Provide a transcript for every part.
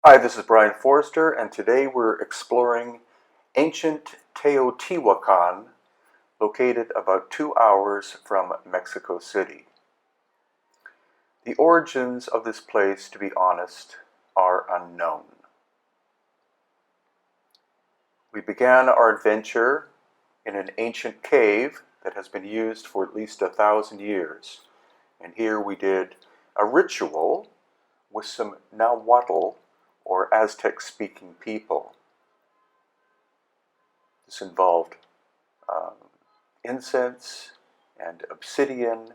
Hi, this is Brian Forrester, and today we're exploring ancient Teotihuacan, located about 2 hours from Mexico City. The origins of this place, to be honest, are unknown. We began our adventure in an ancient cave that has been used for at least 1,000 years, and here we did a ritual with some Nahuatl or Aztec-speaking people. This involved incense and obsidian.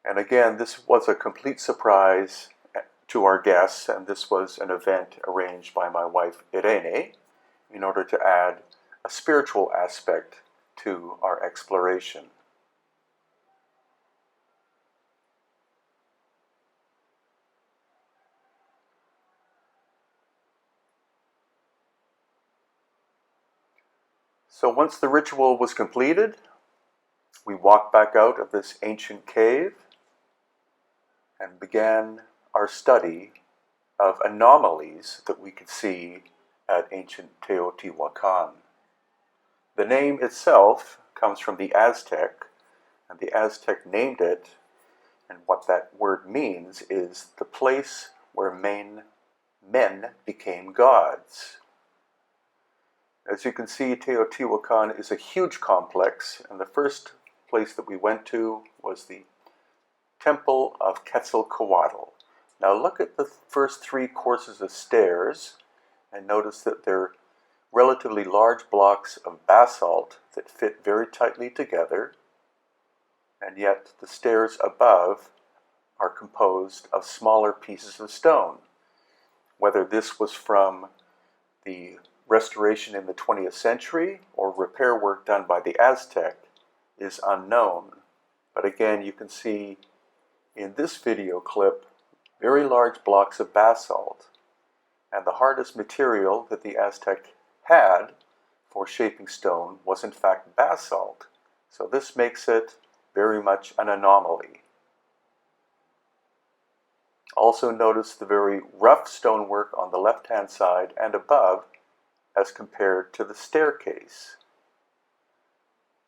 And again, this was a complete surprise to our guests, and this was an event arranged by my wife Irene in order to add a spiritual aspect to our exploration. So once the ritual was completed, we walked back out of this ancient cave and began our study of anomalies that we could see at ancient Teotihuacan. The name itself comes from the Aztec, and the Aztec named it, and what that word means is the place where men became gods. As you can see, Teotihuacan is a huge complex, and the first place that we went to was the Temple of Quetzalcoatl. Now look at the first 3 courses of stairs and notice that they're relatively large blocks of basalt that fit very tightly together, and yet the stairs above are composed of smaller pieces of stone. Whether this was from the restoration in the 20th century or repair work done by the Aztec is unknown. But again, you can see in this video clip very large blocks of basalt, and the hardest material that the Aztec had for shaping stone was in fact basalt. So this makes it very much an anomaly. Also notice the very rough stonework on the left-hand side and above as compared to the staircase.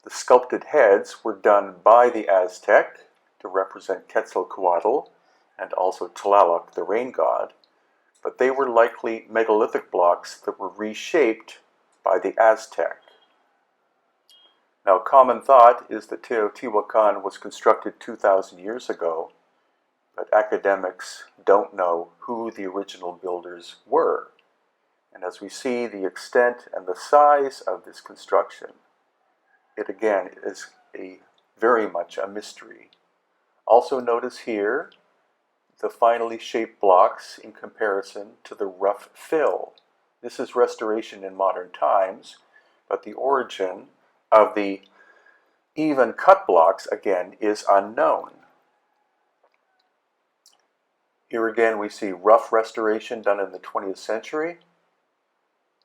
The sculpted heads were done by the Aztec to represent Quetzalcoatl and also Tlaloc, the rain god, but they were likely megalithic blocks that were reshaped by the Aztec. Now, common thought is that Teotihuacan was constructed 2,000 years ago, but academics don't know who the original builders were. And as we see the extent and the size of this construction, it again is very much a mystery. Also notice here the finely shaped blocks in comparison to the rough fill. This is restoration in modern times, but the origin of the even cut blocks again is unknown. Here again we see rough restoration done in the 20th century.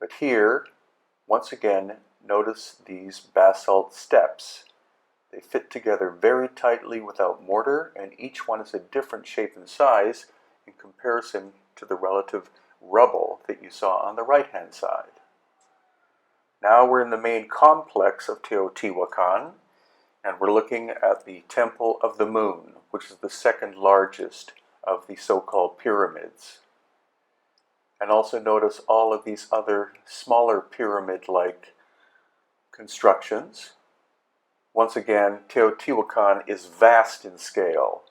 But here, once again, notice these basalt steps. They fit together very tightly without mortar, and each one is a different shape and size in comparison to the relative rubble that you saw on the right-hand side. Now we're in the main complex of Teotihuacan, and we're looking at the Temple of the Moon, which is the second largest of the so-called pyramids. And also notice all of these other smaller pyramid-like constructions. Once again, Teotihuacan is vast in scale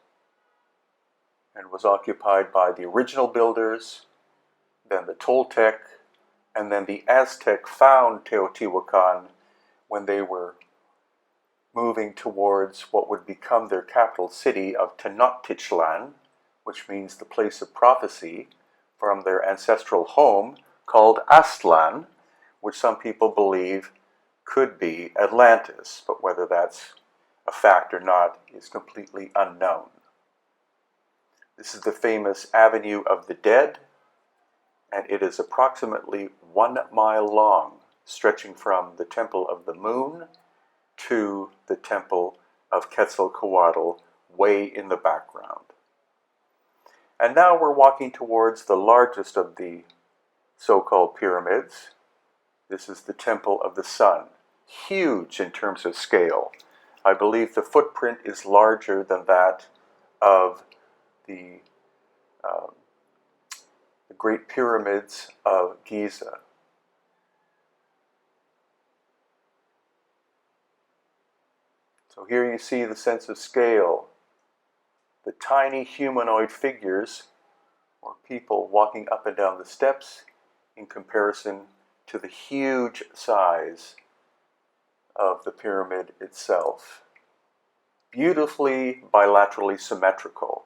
and was occupied by the original builders, then the Toltec, and then the Aztec found Teotihuacan when they were moving towards what would become their capital city of Tenochtitlan, which means the place of prophecy, from their ancestral home called Aztlan, which some people believe could be Atlantis, but whether that's a fact or not is completely unknown. This is the famous Avenue of the Dead, and it is approximately 1 mile long, stretching from the Temple of the Moon to the Temple of Quetzalcoatl way in the background. And now we're walking towards the largest of the so-called pyramids. This is the Temple of the Sun. Huge in terms of scale. I believe the footprint is larger than that of the Great Pyramids of Giza. So here you see the sense of scale. The tiny humanoid figures, or people walking up and down the steps, in comparison to the huge size of the pyramid itself. Beautifully bilaterally symmetrical.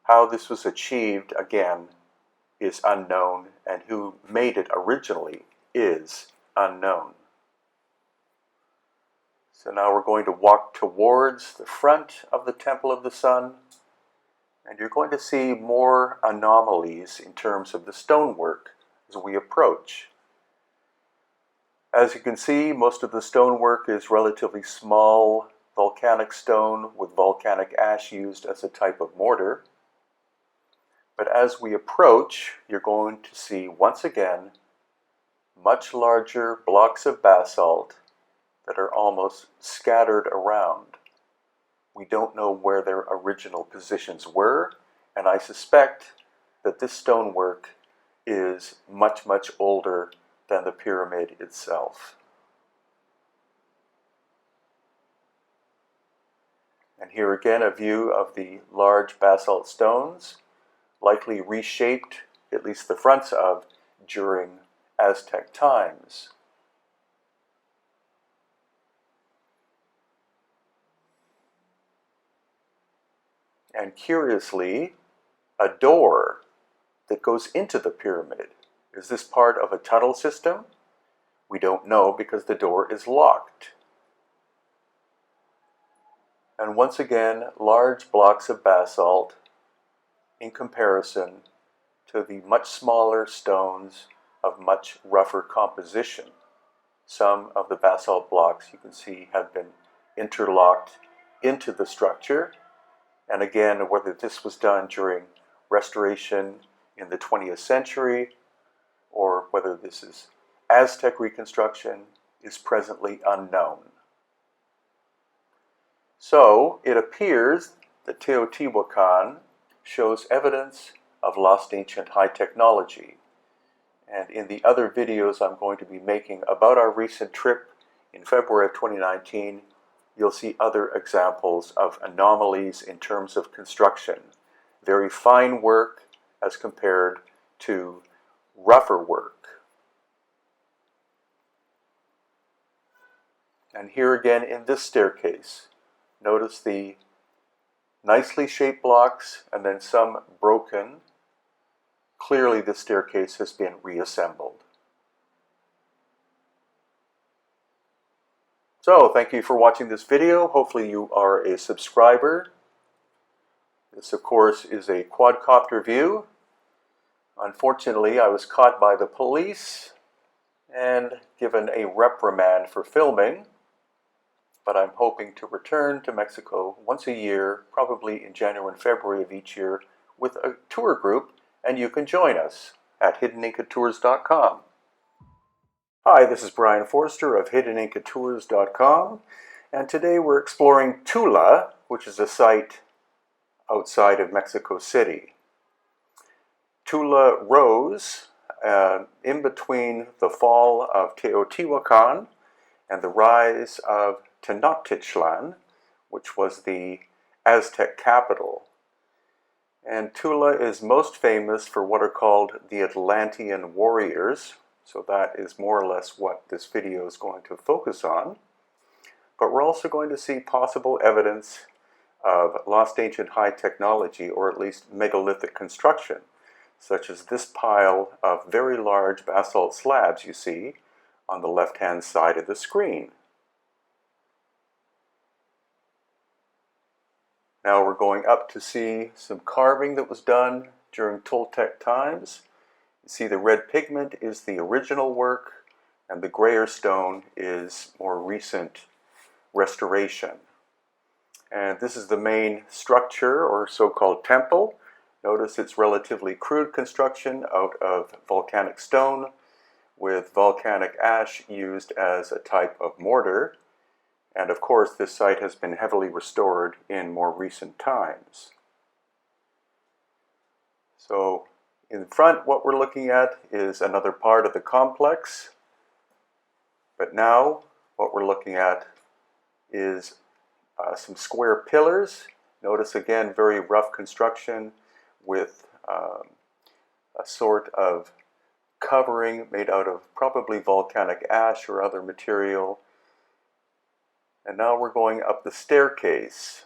How this was achieved, again, is unknown, and who made it originally is unknown. So now we're going to walk towards the front of the Temple of the Sun, and you're going to see more anomalies in terms of the stonework as we approach. As you can see, most of the stonework is relatively small volcanic stone with volcanic ash used as a type of mortar. But as we approach, you're going to see once again much larger blocks of basalt that are almost scattered around. We don't know where their original positions were, and I suspect that this stonework is much, much older than the pyramid itself. And here again a view of the large basalt stones, likely reshaped, at least the fronts of, during Aztec times. And curiously, a door that goes into the pyramid. Is this part of a tunnel system? We don't know because the door is locked. And once again, large blocks of basalt in comparison to the much smaller stones of much rougher composition. Some of the basalt blocks you can see have been interlocked into the structure. And again, whether this was done during restoration in the 20th century or whether this is Aztec reconstruction is presently unknown. So it appears that Teotihuacan shows evidence of lost ancient high technology. And in the other videos I'm going to be making about our recent trip in February of 2019, you'll see other examples of anomalies in terms of construction. Very fine work as compared to rougher work. And here again in this staircase, notice the nicely shaped blocks and then some broken. Clearly the staircase has been reassembled. So, thank you for watching this video. Hopefully you are a subscriber. This, of course, is a quadcopter view. Unfortunately, I was caught by the police and given a reprimand for filming. But I'm hoping to return to Mexico once a year, probably in January and February of each year, with a tour group, and you can join us at hiddenincatours.com. Hi, this is Brian Forster of hiddenincatours.com, and today we're exploring Tula, which is a site outside of Mexico City. Tula rose in between the fall of Teotihuacan and the rise of Tenochtitlan, which was the Aztec capital. And Tula is most famous for what are called the Atlantean warriors, so that is more or less what this video is going to focus on. But we're also going to see possible evidence of lost ancient high technology, or at least megalithic construction, such as this pile of very large basalt slabs you see on the left-hand side of the screen. Now we're going up to see some carving that was done during Toltec times. You see the red pigment is the original work, and the grayer stone is more recent restoration. And this is the main structure, or so-called temple, Notice it's relatively crude construction out of volcanic stone with volcanic ash used as a type of mortar. And of course, this site has been heavily restored in more recent times. So in front, what we're looking at is another part of the complex. But now, what we're looking at is some square pillars. Notice again, very rough construction with a sort of covering made out of probably volcanic ash or other material. And now we're going up the staircase.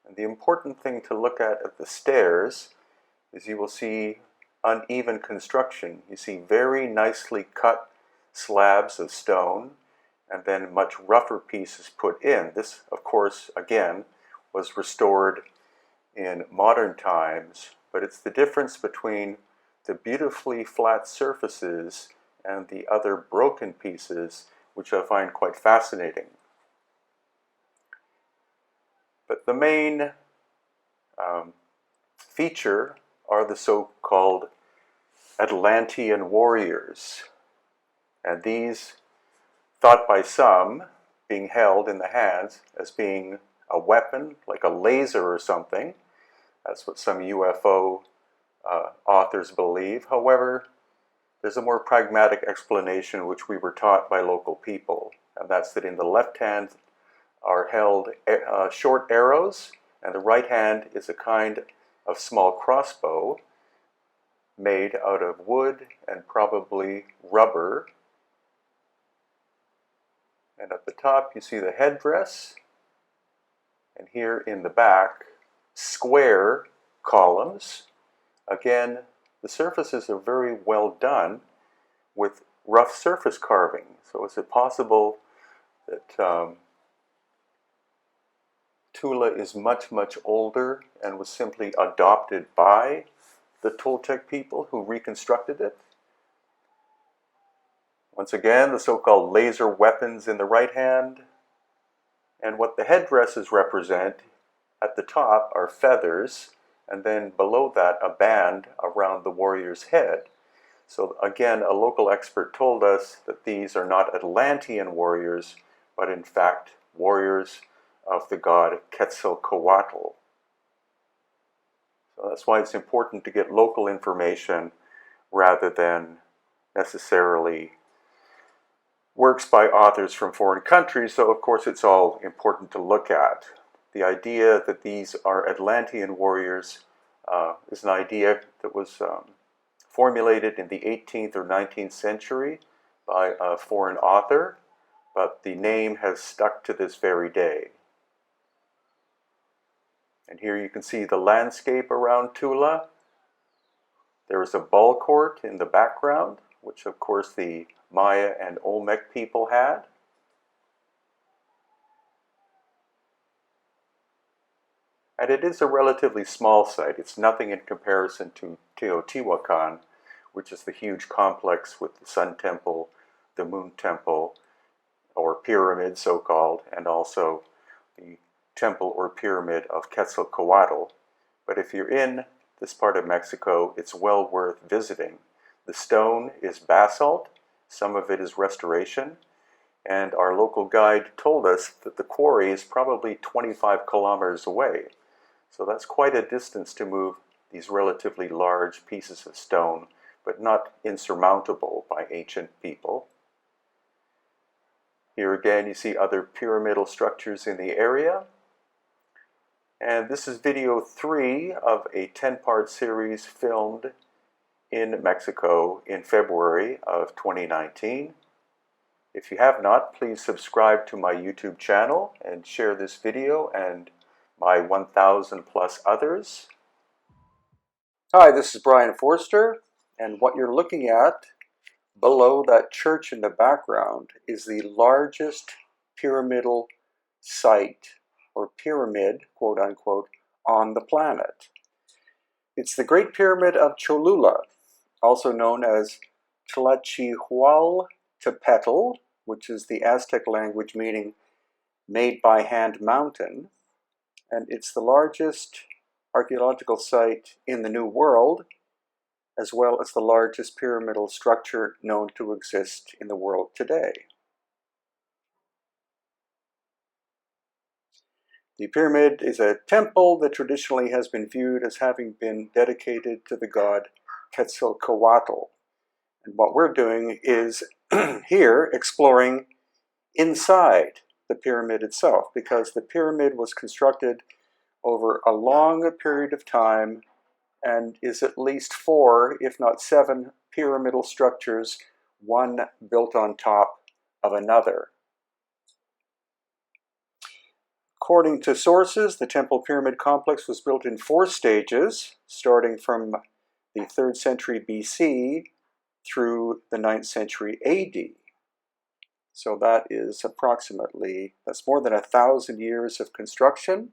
And the important thing to look at the stairs is you will see uneven construction. You see very nicely cut slabs of stone and then much rougher pieces put in. This, of course, again, was restored in modern times, but it's the difference between the beautifully flat surfaces and the other broken pieces which I find quite fascinating. But the main feature are the so-called Atlantean warriors. And these, thought by some, being held in the hands as being a weapon, like a laser or something. That's what some UFO authors believe. However, there's a more pragmatic explanation which we were taught by local people, and that's that in the left hand are held short arrows, and the right hand is a kind of small crossbow made out of wood and probably rubber. And at the top you see the headdress, and here in the back, square columns. Again, the surfaces are very well done with rough surface carving. So is it possible that Tula is much, much older and was simply adopted by the Toltec people who reconstructed it? Once again, the so-called laser weapons in the right hand. And what the headdresses represent at the top are feathers, and then below that a band around the warrior's head. So again, a local expert told us that these are not Atlantean warriors, but in fact warriors of the god Quetzalcoatl. So that's why it's important to get local information rather than necessarily works by authors from foreign countries, so of course it's all important to look at. The idea that these are Atlantean warriors is an idea that was formulated in the 18th or 19th century by a foreign author, but the name has stuck to this very day. And here you can see the landscape around Tula. There is a ball court in the background, which of course the Maya and Olmec people had. And it is a relatively small site. It's nothing in comparison to Teotihuacan, which is the huge complex with the Sun Temple, the Moon Temple, or pyramid so-called, and also the temple or pyramid of Quetzalcoatl. But if you're in this part of Mexico, it's well worth visiting. The stone is basalt, some of it is restoration, and our local guide told us that the quarry is probably 25 kilometers away. So that's quite a distance to move these relatively large pieces of stone, but not insurmountable by ancient people. Here again you see other pyramidal structures in the area. And this is video 3 of a 10-part series filmed in Mexico in February of 2019. If you have not, please subscribe to my YouTube channel and share this video and my 1,000 plus others. Hi, this is Brian Forster, and what you're looking at below that church in the background is the largest pyramidal site, or pyramid, quote unquote, on the planet. It's the Great Pyramid of Cholula, also known as Tlachihualtepetl, which is the Aztec language meaning made by hand mountain, and it's the largest archaeological site in the New World, as well as the largest pyramidal structure known to exist in the world today. The pyramid is a temple that traditionally has been viewed as having been dedicated to the god Quetzalcoatl. And what we're doing is here exploring inside the pyramid itself, because the pyramid was constructed over a long period of time and is at least 4, if not 7, pyramidal structures, one built on top of another. According to sources, the Temple Pyramid Complex was built in 4 stages, starting from the 3rd century BC through the 9th century AD. So that is that's more than 1,000 years of construction.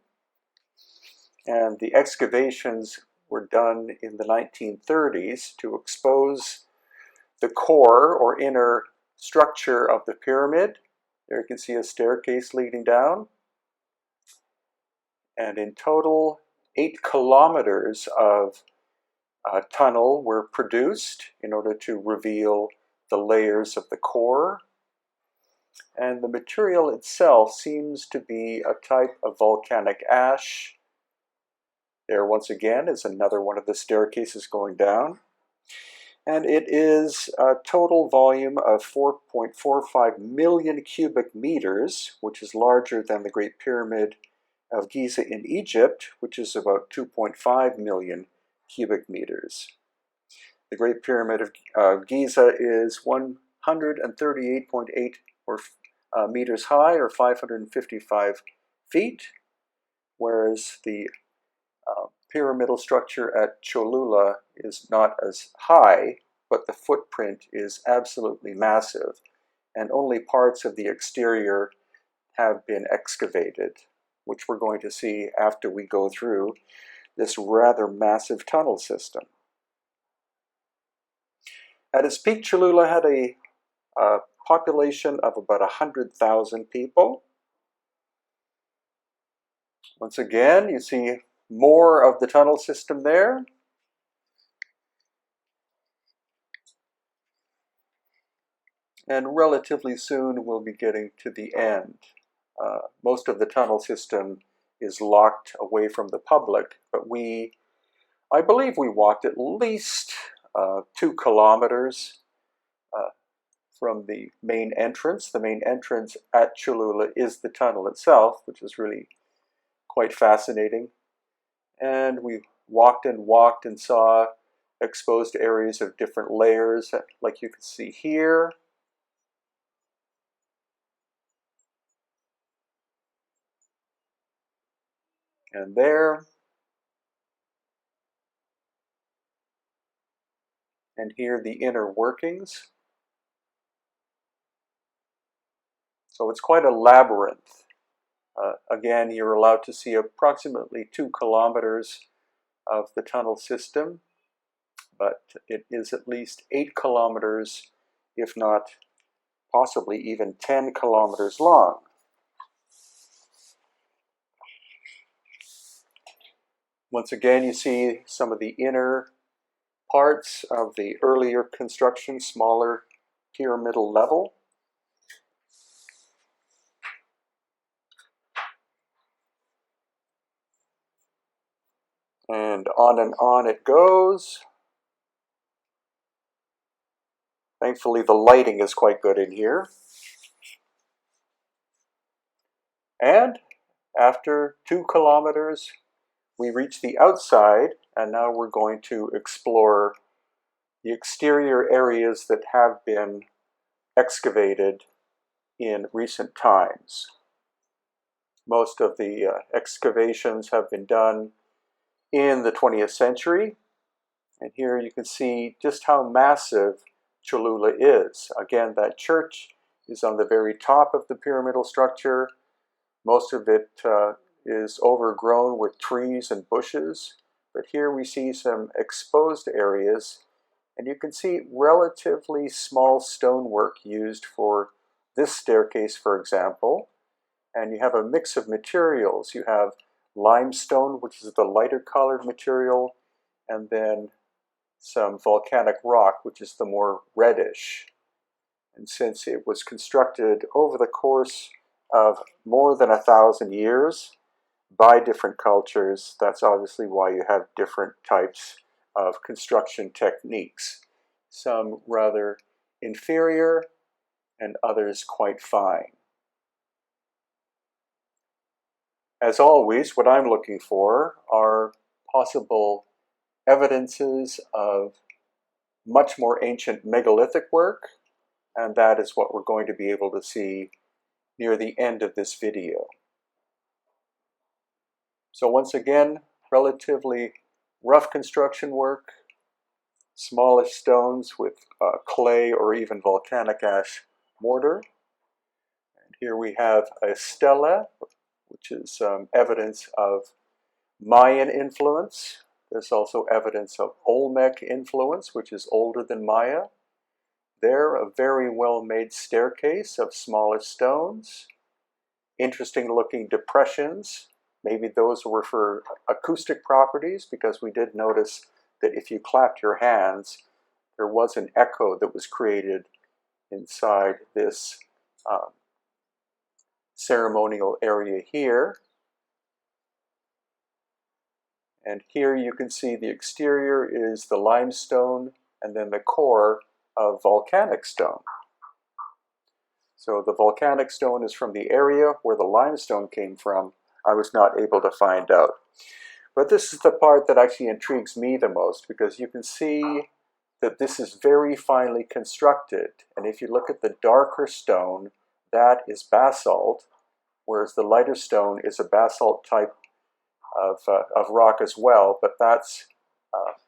And the excavations were done in the 1930s to expose the core or inner structure of the pyramid. There you can see a staircase leading down. And in total, 8 kilometers of tunnel were produced in order to reveal the layers of the core. And the material itself seems to be a type of volcanic ash. There once again is another one of the staircases going down. And it is a total volume of 4.45 million cubic meters, which is larger than the Great Pyramid of Giza in Egypt, which is about 2.5 million cubic meters. The Great Pyramid of Giza is 138.8 meters high, or 555 feet, whereas the pyramidal structure at Cholula is not as high, but the footprint is absolutely massive, and only parts of the exterior have been excavated, which we're going to see after we go through this rather massive tunnel system. At its peak, Cholula had a population of about 100,000 people. Once again, you see more of the tunnel system there. And relatively soon we'll be getting to the end. Most of the tunnel system is locked away from the public, but I believe we walked at least 2 kilometers from the main entrance. The main entrance at Cholula is the tunnel itself, which is really quite fascinating. And we walked and saw exposed areas of different layers, like you can see here. And there. And here the inner workings. So it's quite a labyrinth. Again, you're allowed to see approximately 2 kilometers of the tunnel system, but it is at least 8 kilometers, if not possibly even 10 kilometers long. Once again, you see some of the inner parts of the earlier construction, smaller pyramidal level. And on it goes. Thankfully, the lighting is quite good in here. And after 2 kilometers, we reach the outside, and now we're going to explore the exterior areas that have been excavated in recent times. Most of the excavations have been done in the 20th century, and here you can see just how massive Cholula is. Again, that church is on the very top of the pyramidal structure. Most of it is overgrown with trees and bushes, but here we see some exposed areas, and you can see relatively small stonework used for this staircase, for example. And you have a mix of materials. You have limestone, which is the lighter colored material, and then some volcanic rock, which is the more reddish. And since it was constructed over the course of more than 1,000 years by different cultures, that's obviously why you have different types of construction techniques. Some rather inferior and others quite fine. As always, what I'm looking for are possible evidences of much more ancient megalithic work, and that is what we're going to be able to see near the end of this video. So once again, relatively rough construction work, smallish stones with clay or even volcanic ash mortar. And here we have a stela, which is evidence of Mayan influence. There's also evidence of Olmec influence, which is older than Maya. There, a very well-made staircase of smaller stones. Interesting looking depressions. Maybe those were for acoustic properties, because we did notice that if you clapped your hands, there was an echo that was created inside this ceremonial area here. And here you can see the exterior is the limestone and then the core of volcanic stone. So the volcanic stone is from the area where the limestone came from. I was not able to find out. But this is the part that actually intrigues me the most, because you can see that this is very finely constructed. And if you look at the darker stone, that is basalt, whereas the lighter stone is a basalt type of rock as well, but that's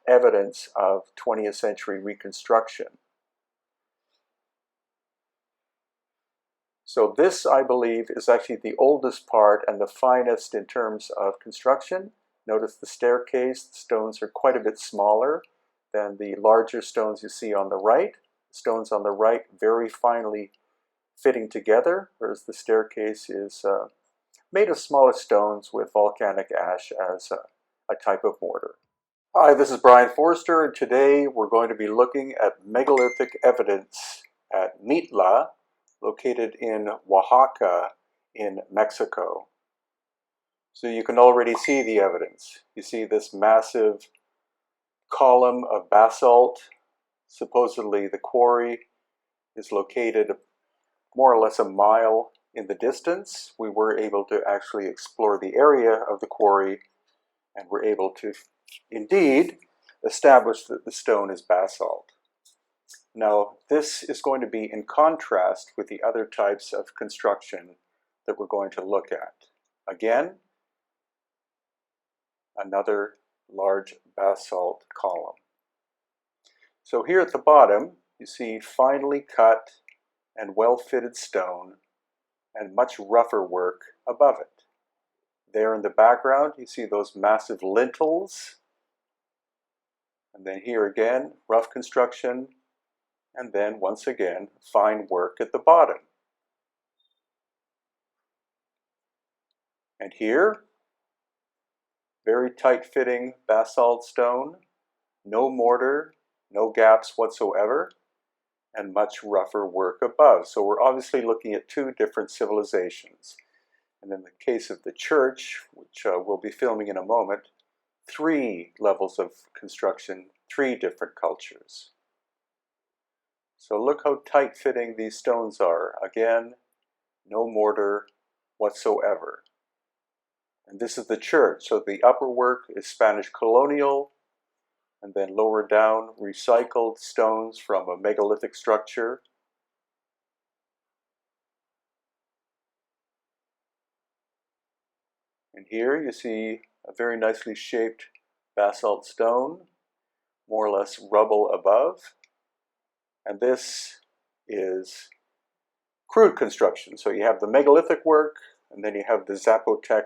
evidence of 20th century reconstruction. So this, I believe, is actually the oldest part and the finest in terms of construction. Notice the staircase, the stones are quite a bit smaller than the larger stones you see on the right. The stones on the right very finely fitting together, whereas the staircase is made of smaller stones with volcanic ash as a type of mortar. Hi, this is Brian Forster, and today we're going to be looking at megalithic evidence at Mitla, located in Oaxaca in Mexico. So you can already see the evidence. You see this massive column of basalt. Supposedly the quarry is located more or less a mile in the distance. We were able to actually explore the area of the quarry, and were able to indeed establish that the stone is basalt. Now, this is going to be in contrast with the other types of construction that we're going to look at. Again, another large basalt column. So here at the bottom, you see finely cut and well-fitted stone and much rougher work above it. There in the background, you see those massive lintels. And then here again, rough construction. And then once again, fine work at the bottom. And here, very tight-fitting basalt stone, no mortar, no gaps whatsoever, and much rougher work above. So we're obviously looking at two different civilizations. And in the case of the church, which we'll be filming in a moment, 3 levels of construction, 3 different cultures. So look how tight-fitting these stones are. Again, no mortar whatsoever. And this is the church. So the upper work is Spanish colonial, and then lower down, recycled stones from a megalithic structure. And here you see a very nicely shaped basalt stone, more or less rubble above. And this is crude construction. So you have the megalithic work, and then you have the Zapotec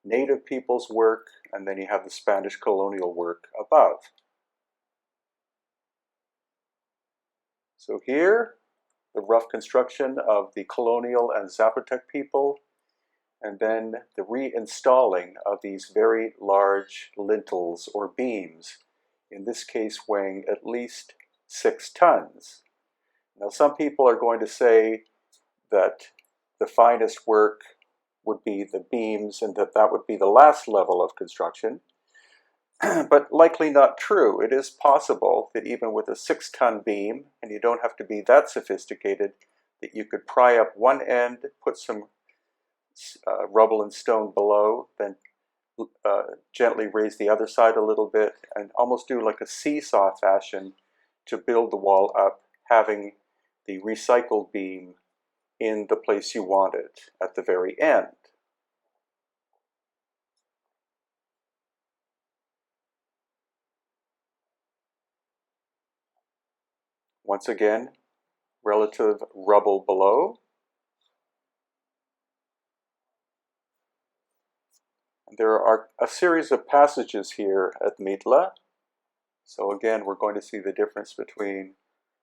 native people's work, and then you have the Spanish colonial work above. So here, the rough construction of the colonial and Zapotec people, and then the reinstalling of these very large lintels or beams, in this case weighing at least 6 tons. Now, some people are going to say that the finest work would be the beams and that would be the last level of construction, but likely not true. It is possible that even with a 6-ton beam, and you don't have to be that sophisticated, that you could pry up one end, put some rubble and stone below, then gently raise the other side a little bit, and almost do like a seesaw fashion to build the wall up, having the recycled beam in the place you want it at the very end. Once again, relative rubble below. There are a series of passages here at Mitla. So again, we're going to see the difference between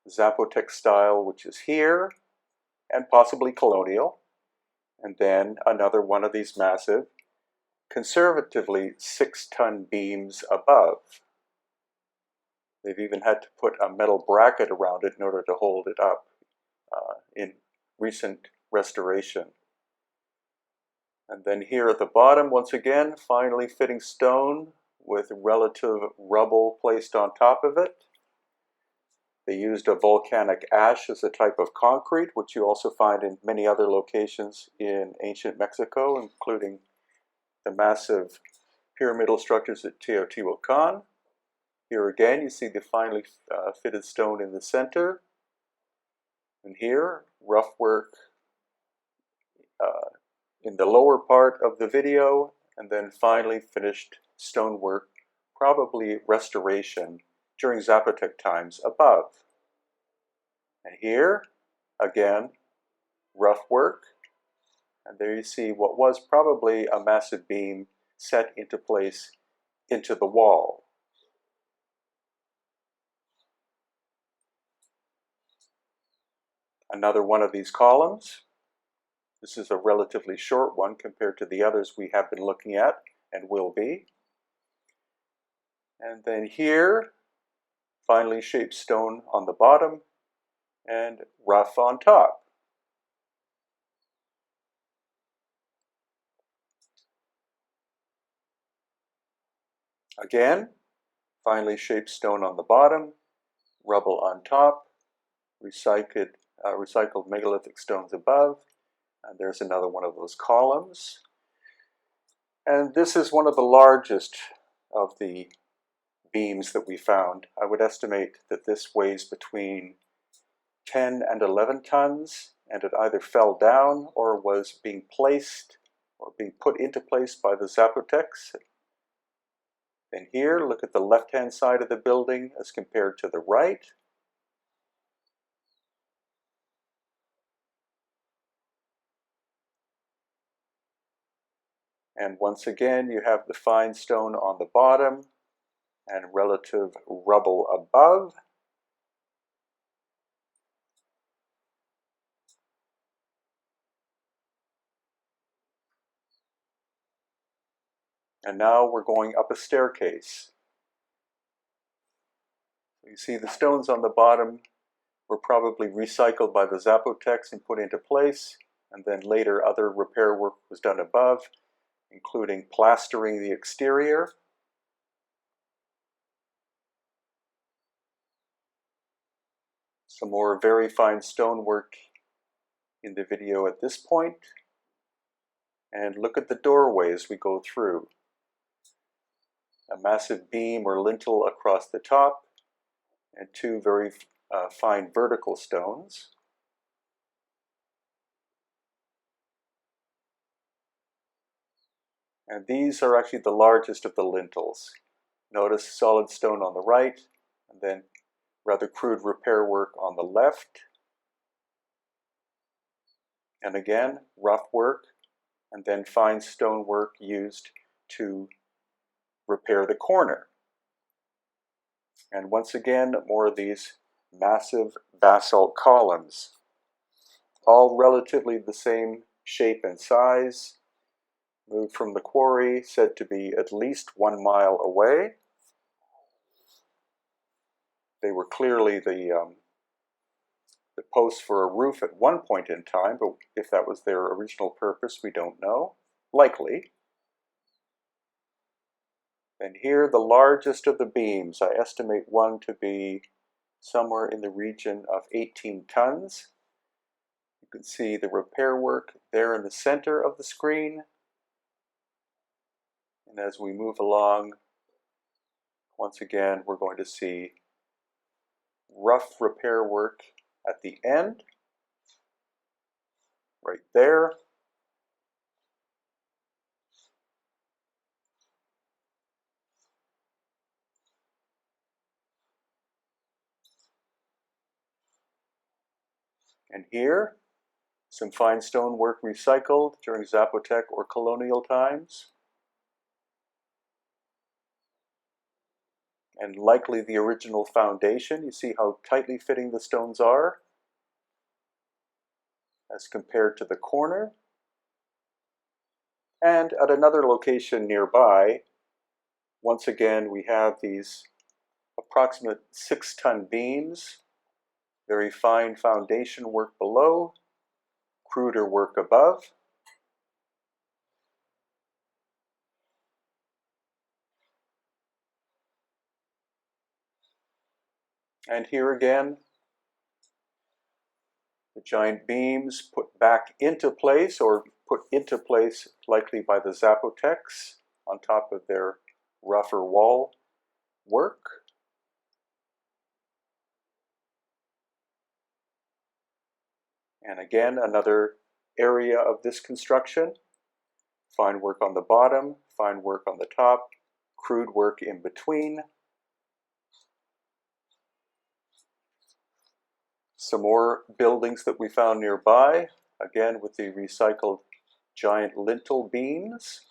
Zapotec style, which is here, and possibly colonial, and then another one of these massive, conservatively 6-ton beams above. They've even had to put a metal bracket around it in order to hold it up in recent restoration. And then here at the bottom, once again, finely fitting stone with relative rubble placed on top of it. They used a volcanic ash as a type of concrete, which you also find in many other locations in ancient Mexico, including the massive pyramidal structures at Teotihuacan. Here again, you see the finely fitted stone in the center. And here, rough work in the lower part of the video, and then finally finished stonework, probably restoration during Zapotec times above. And here, again, rough work, and there you see what was probably a massive beam set into place into the wall. Another one of these columns. This is a relatively short one compared to the others we have been looking at and will be. And then here, finely shaped stone on the bottom and rough on top. Again, finely shaped stone on the bottom, rubble on top, recycled megalithic stones above, and there's another one of those columns. And this is one of the largest of the beams that we found. I would estimate that this weighs between 10 and 11 tons, and it either fell down or was being placed or being put into place by the Zapotecs. And here, look at the left-hand side of the building as compared to the right. And once again, you have the fine stone on the bottom and relative rubble above. And now we're going up a staircase. You see the stones on the bottom were probably recycled by the Zapotecs and put into place, and then later other repair work was done above, including plastering the exterior. Some more very fine stonework in the video at this point. And look at the doorway as we go through. A massive beam or lintel across the top, and two very fine vertical stones. And these are actually the largest of the lintels. Notice solid stone on the right, and then rather crude repair work on the left. And again, rough work, and then fine stonework used to repair the corner. And once again, more of these massive basalt columns, all relatively the same shape and size, moved from the quarry, said to be at least 1 mile away. They were clearly the posts for a roof at one point in time, but if that was their original purpose, we don't know. Likely. And here, the largest of the beams, I estimate one to be somewhere in the region of 18 tons. You can see the repair work there in the center of the screen. And as we move along, once again, we're going to see rough repair work at the end, right there. And here, some fine stonework recycled during Zapotec or colonial times. And likely the original foundation. You see how tightly fitting the stones are as compared to the corner. And at another location nearby, once again, we have these approximate 6-ton beams, very fine foundation work below, cruder work above. And here again, the giant beams put back into place, or put into place likely by the Zapotecs on top of their rougher wall work. And again, another area of this construction. Fine work on the bottom, fine work on the top, crude work in between. Some more buildings that we found nearby, again with the recycled giant lintel beams.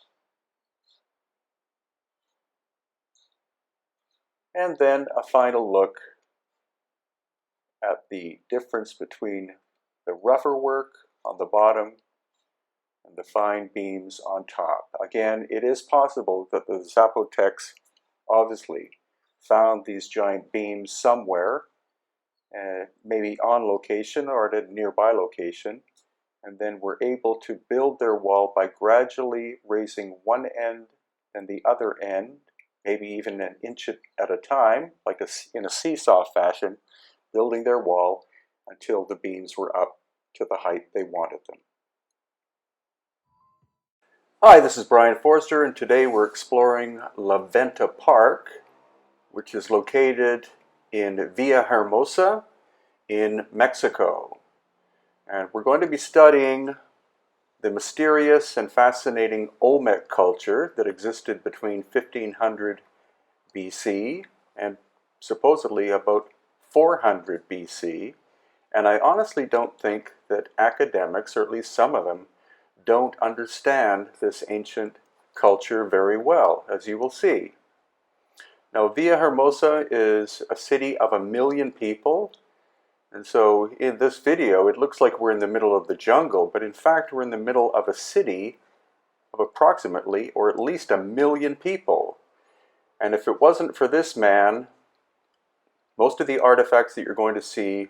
And then a final look at the difference between the rougher work on the bottom and the fine beams on top. Again, it is possible that the Zapotecs obviously found these giant beams somewhere, maybe on location or at a nearby location, and then were able to build their wall by gradually raising one end and the other end, maybe even an inch at a time, like in a seesaw fashion, building their wall until the beams were up to the height they wanted them. Hi, this is Brian Forster, and today we're exploring Venta Park, which is located in Villahermosa in Mexico. And we're going to be studying the mysterious and fascinating Olmec culture that existed between 1500 BC and supposedly about 400 BC. And I honestly don't think that academics, or at least some of them, don't understand this ancient culture very well, as you will see. Now, Villahermosa is a city of 1 million people. And so in this video, it looks like we're in the middle of the jungle, but in fact, we're in the middle of a city of approximately, or at least 1 million people. And if it wasn't for this man, most of the artifacts that you're going to see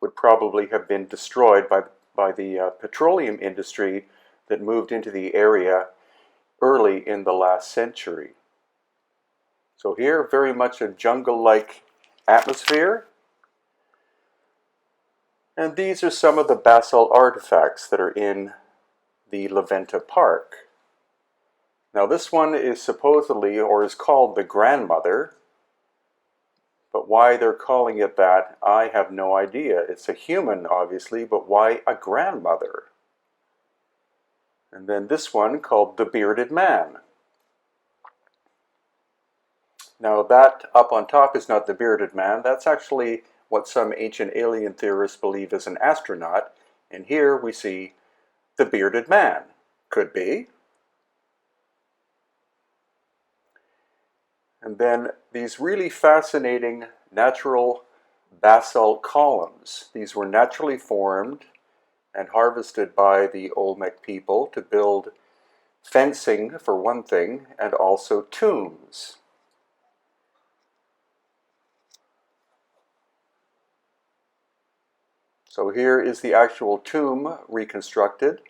would probably have been destroyed by the petroleum industry that moved into the area early in the last century. So here, very much a jungle-like atmosphere. And these are some of the basalt artifacts that are in the Venta Park. Now this one is supposedly, or is called, the grandmother. But why they're calling it that, I have no idea. It's a human, obviously, but why a grandmother? And then this one called the bearded man. Now that up on top is not the bearded man. That's actually what some ancient alien theorists believe is an astronaut. And here we see the bearded man. Could be. And then these really fascinating natural basalt columns. These were naturally formed and harvested by the Olmec people to build fencing for one thing, and also tombs. So here is the actual tomb reconstructed.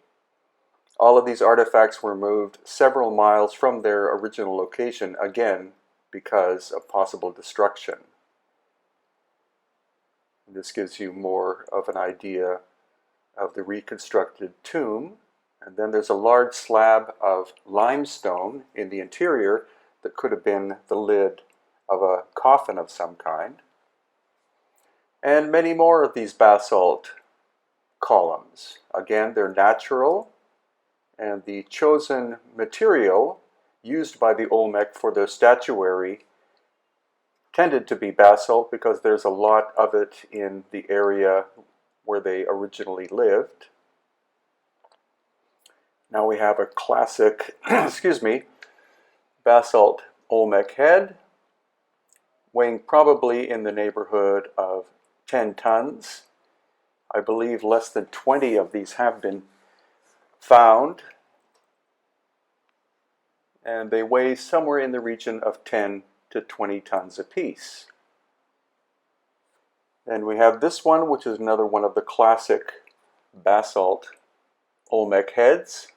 All of these artifacts were moved several miles from their original location, again, because of possible destruction. This gives you more of an idea of the reconstructed tomb. And then there's a large slab of limestone in the interior that could have been the lid of a coffin of some kind. And many more of these basalt columns. Again, they're natural, and the chosen material used by the Olmec for their statuary tended to be basalt because there's a lot of it in the area where they originally lived. Now we have a classic, basalt Olmec head, weighing probably in the neighborhood of 10 tons. I believe less than 20 of these have been found, and they weigh somewhere in the region of 10 to 20 tons apiece. And we have this one, which is another one of the classic basalt Olmec heads.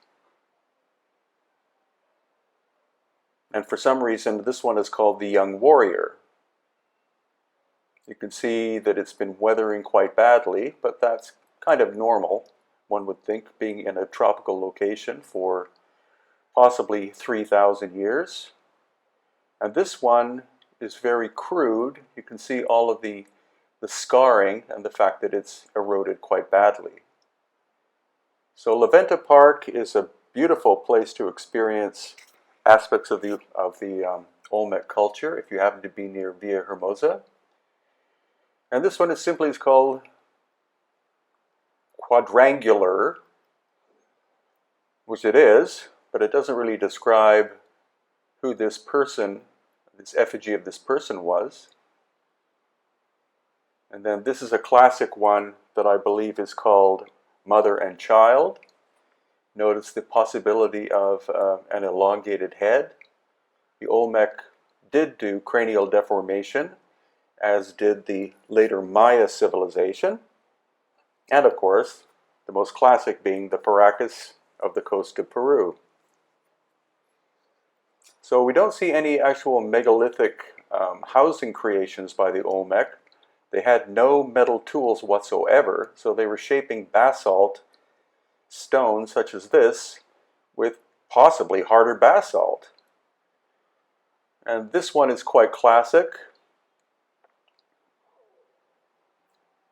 And for some reason, this one is called the Young Warrior. You can see that it's been weathering quite badly, but that's kind of normal, one would think, being in a tropical location for possibly 3,000 years. And this one is very crude. You can see all of the scarring and the fact that it's eroded quite badly. So Venta Park is a beautiful place to experience aspects of the Olmec culture if you happen to be near Villahermosa. And this one is simply called quadrangular, which it is, but it doesn't really describe who this person, this effigy of this person was. And then this is a classic one that I believe is called Mother and Child. Notice the possibility of an elongated head. The Olmec did do cranial deformation, as did the later Maya civilization. And of course, the most classic being the Paracas of the coast of Peru. So we don't see any actual megalithic housing creations by the Olmec. They had no metal tools whatsoever, so they were shaping basalt stone such as this with possibly harder basalt. And this one is quite classic.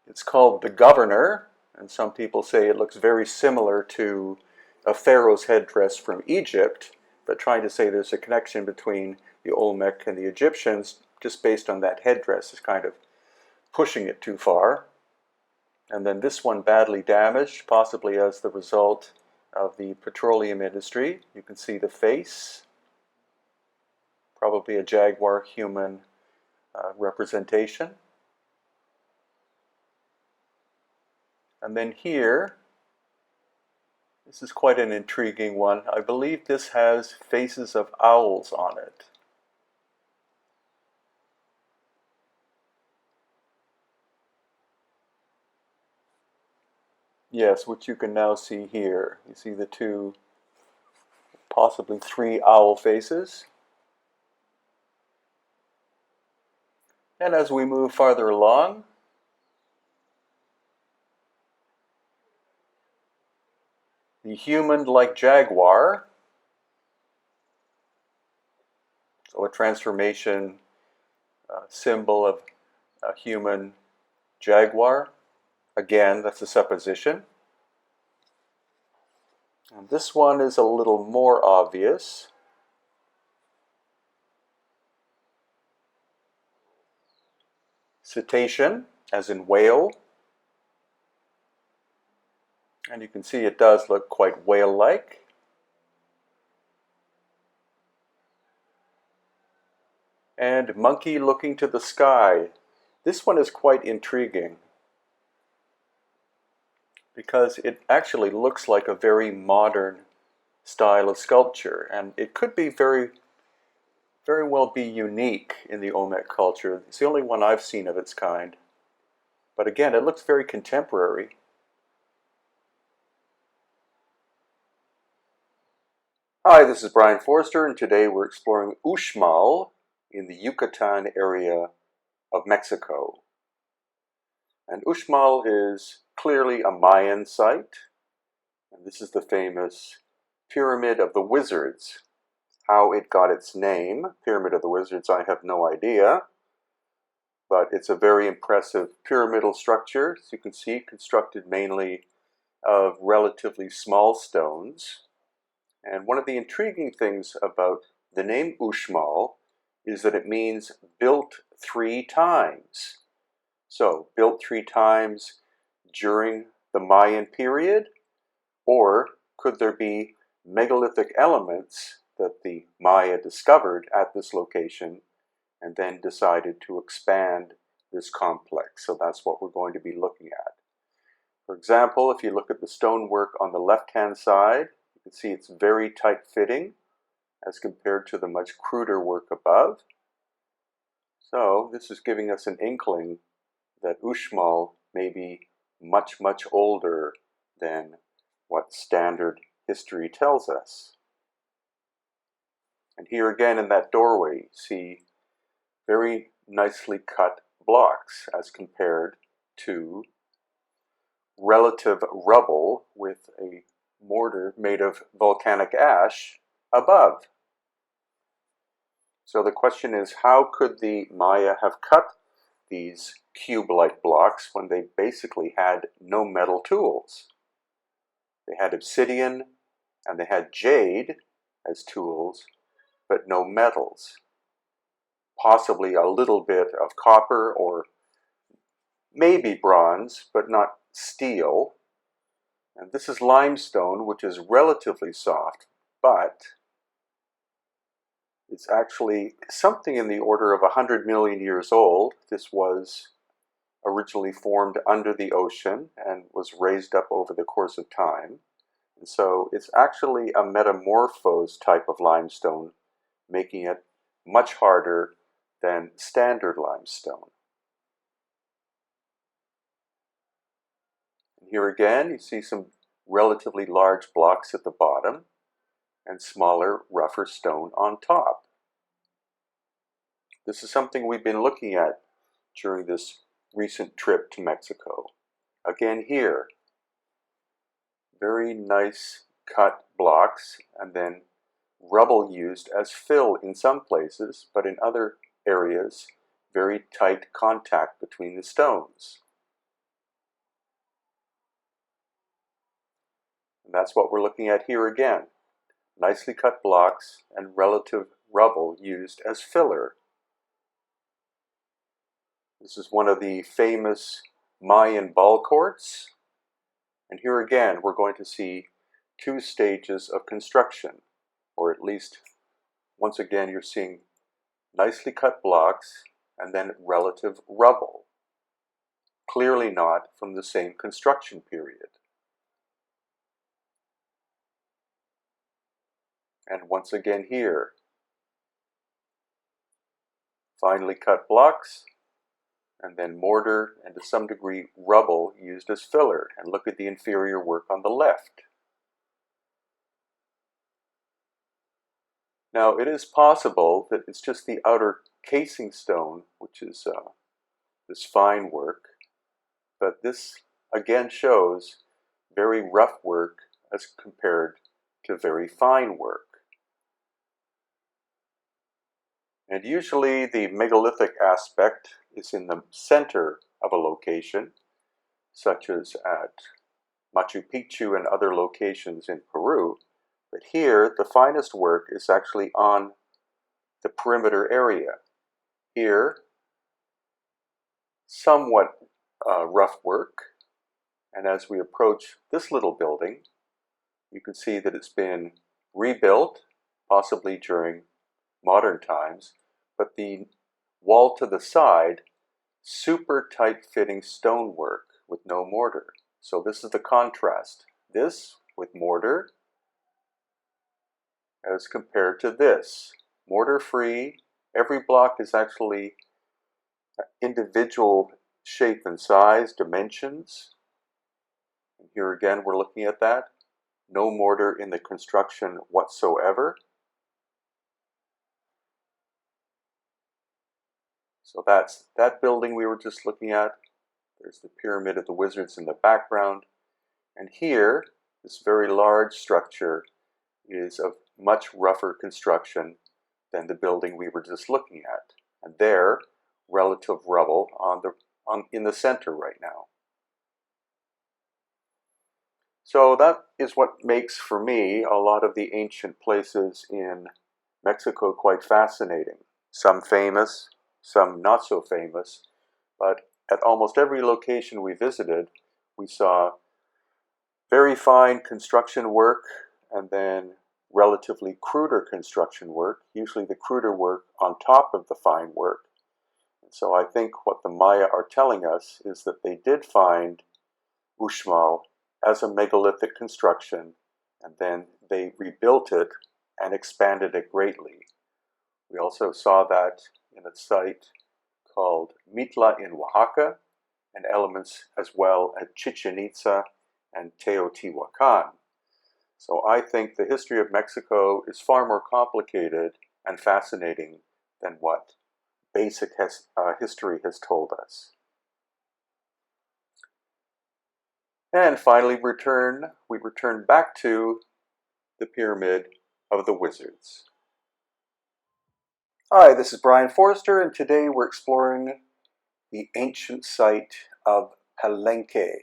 It's called the Governor, and some people say it looks very similar to a pharaoh's headdress from Egypt, but trying to say there's a connection between the Olmec and the Egyptians just based on that headdress is kind of pushing it too far. And then this one badly damaged, possibly as the result of the petroleum industry. You can see the face, probably a jaguar human representation. And then here, this is quite an intriguing one. I believe this has faces of owls on it. Yes, which you can now see here. You see the two, possibly three owl faces. And as we move farther along, the human-like jaguar, so a transformation symbol of a human jaguar. Again, that's a supposition. And this one is a little more obvious. Cetacean, as in whale. And you can see it does look quite whale-like. And monkey looking to the sky. This one is quite intriguing, because it actually looks like a very modern style of sculpture, and it could be very well be unique in the Olmec culture. It's the only one I've seen of its kind. But again, it looks very contemporary. Hi, this is Brian Forster, and today we're exploring Uxmal in the Yucatan area of Mexico. And Uxmal is clearly a Mayan site, and this is the famous Pyramid of the Wizards. How it got its name, Pyramid of the Wizards, I have no idea, but it's a very impressive pyramidal structure, as you can see, constructed mainly of relatively small stones. And one of the intriguing things about the name Uxmal is that it means built 3 times. So, built 3 times during the Mayan period, or could there be megalithic elements that the Maya discovered at this location and then decided to expand this complex? So that's what we're going to be looking at. For example, if you look at the stonework on the left-hand side, you can see it's very tight-fitting as compared to the much cruder work above. So this is giving us an inkling that Uxmal may be much, much older than what standard history tells us. And here again in that doorway, you see very nicely cut blocks as compared to relative rubble with a mortar made of volcanic ash above. So the question is, how could the Maya have cut these cube-like blocks when they basically had no metal tools? They had obsidian and they had jade as tools, but no metals. Possibly a little bit of copper or maybe bronze, but not steel. And this is limestone, which is relatively soft, but it's actually something in the order of 100 million years old. This was originally formed under the ocean and was raised up over the course of time. And so it's actually a metamorphosed type of limestone, making it much harder than standard limestone. And here again, you see some relatively large blocks at the bottom and smaller, rougher stone on top. This is something we've been looking at during this recent trip to Mexico. Again here, very nice cut blocks and then rubble used as fill in some places, but in other areas, very tight contact between the stones. And that's what we're looking at here again. Nicely cut blocks and relative rubble used as filler. This is one of the famous Mayan ball courts. And here again, we're going to see 2 stages of construction, or at least, once again, you're seeing nicely cut blocks and then relative rubble. Clearly not from the same construction period. And once again here, finely cut blocks, and then mortar and to some degree rubble used as filler. And look at the inferior work on the left. Now it is possible that it's just the outer casing stone, which is this fine work, but this again shows very rough work as compared to very fine work. And usually the megalithic aspect is in the center of a location, such as at Machu Picchu and other locations in Peru. But here, the finest work is actually on the perimeter area. Here, somewhat rough work. And as we approach this little building, you can see that it's been rebuilt, possibly during modern times, but the wall to the side, super tight-fitting stonework with no mortar. So this is the contrast. This with mortar, as compared to this. Mortar-free, every block is actually individual shape and size, dimensions. And here again, we're looking at that. No mortar in the construction whatsoever. So that's that building we were just looking at. There's the Pyramid of the Wizards in the background. And here, this very large structure is of much rougher construction than the building we were just looking at. And there, relative rubble in the center right now. So that is what makes, for me, a lot of the ancient places in Mexico quite fascinating. Some famous, some not so famous, but at almost every location we visited, we saw very fine construction work and then relatively cruder construction work, usually the cruder work on top of the fine work. And so I think what the Maya are telling us is that they did find Uxmal as a megalithic construction, and then they rebuilt it and expanded it greatly. We also saw that in a site called Mitla in Oaxaca, and elements as well at Chichen Itza and Teotihuacan. So I think the history of Mexico is far more complicated and fascinating than what basic history has told us. And finally, we return back to the Pyramid of the Wizards. Hi, this is Brian Forrester, and today we're exploring the ancient site of Palenque.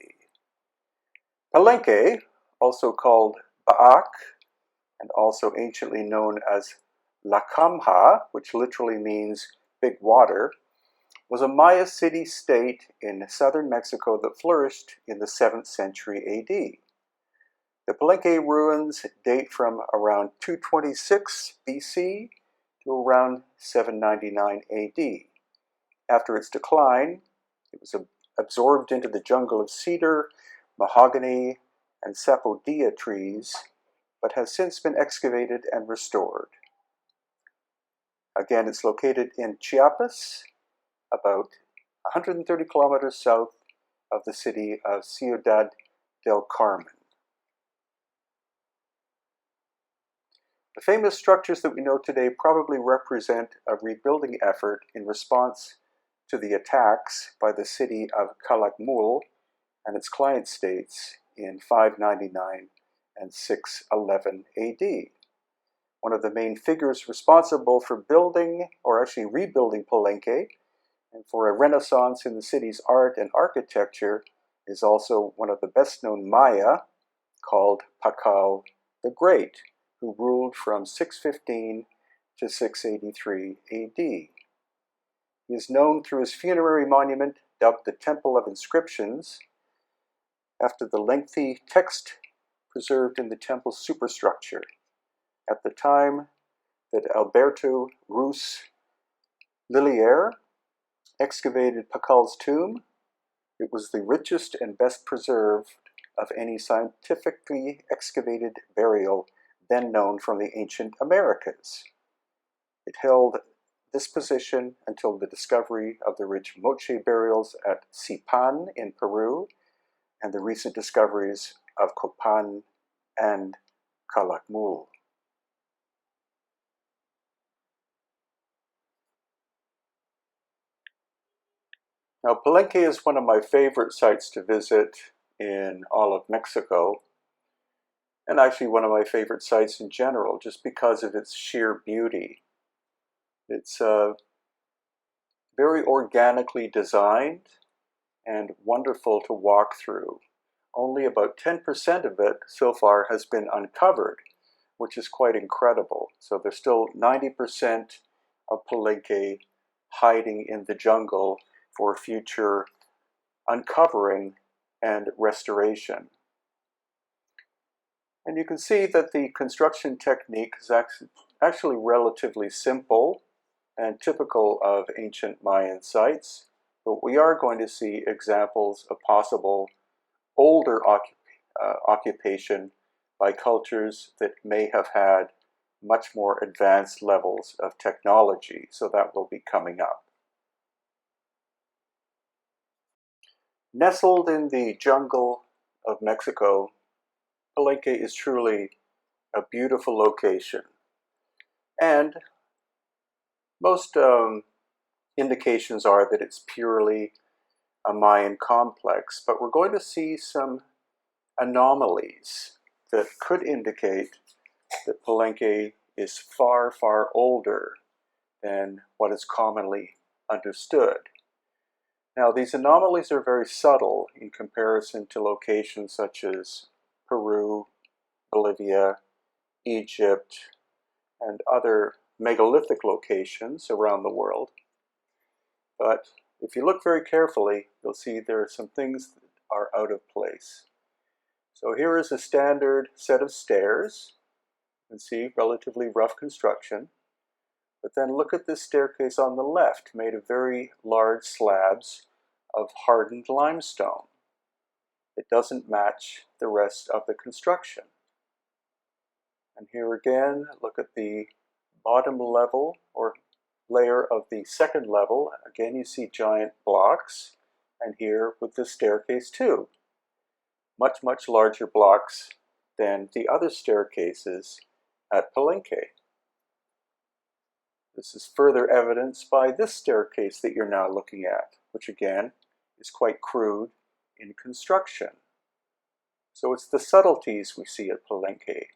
Palenque, also called Baak, and also anciently known as La Camha, which literally means big water, was a Maya city-state in southern Mexico that flourished in the 7th century AD. The Palenque ruins date from around 226 BC to around 799 AD. After its decline, it was absorbed into the jungle of cedar, mahogany, and sapodilla trees, but has since been excavated and restored. Again, it's located in Chiapas, about 130 kilometers south of the city of Ciudad del Carmen. The famous structures that we know today probably represent a rebuilding effort in response to the attacks by the city of Calakmul and its client states in 599 and 611 AD. One of the main figures responsible for building, or actually rebuilding Palenque, and for a renaissance in the city's art and architecture, is also one of the best-known Maya, called Pakal the Great, who ruled from 615 to 683 AD. He is known through his funerary monument, dubbed the Temple of Inscriptions, after the lengthy text preserved in the temple's superstructure. At the time that Alberto Rus Lillier excavated Pakal's tomb, it was the richest and best preserved of any scientifically excavated burial then known from the ancient Americas. It held this position until the discovery of the rich Moche burials at Sipan in Peru and the recent discoveries of Copan and Calakmul. Now, Palenque is one of my favorite sites to visit in all of Mexico, and actually one of my favorite sites in general, just because of its sheer beauty. It's very organically designed and wonderful to walk through. Only about 10% of it so far has been uncovered, which is quite incredible. So there's still 90% of Palenque hiding in the jungle for future uncovering and restoration. And you can see that the construction technique is actually relatively simple and typical of ancient Mayan sites, but we are going to see examples of possible older occupation by cultures that may have had much more advanced levels of technology, so that will be coming up. Nestled in the jungle of Mexico, Palenque is truly a beautiful location. And most indications are that it's purely a Mayan complex, but we're going to see some anomalies that could indicate that Palenque is far, far older than what is commonly understood. Now, these anomalies are very subtle in comparison to locations such as Peru, Bolivia, Egypt, and other megalithic locations around the world. But if you look very carefully, you'll see there are some things that are out of place. So here is a standard set of stairs. You can see relatively rough construction. But then look at this staircase on the left, made of very large slabs of hardened limestone. It doesn't match the rest of the construction. And here again, look at the bottom level or layer of the second level. Again, you see giant blocks, and here with the staircase too. Much, much larger blocks than the other staircases at Palenque. This is further evidenced by this staircase that you're now looking at, which again is quite crude in construction. So it's the subtleties we see at Palenque.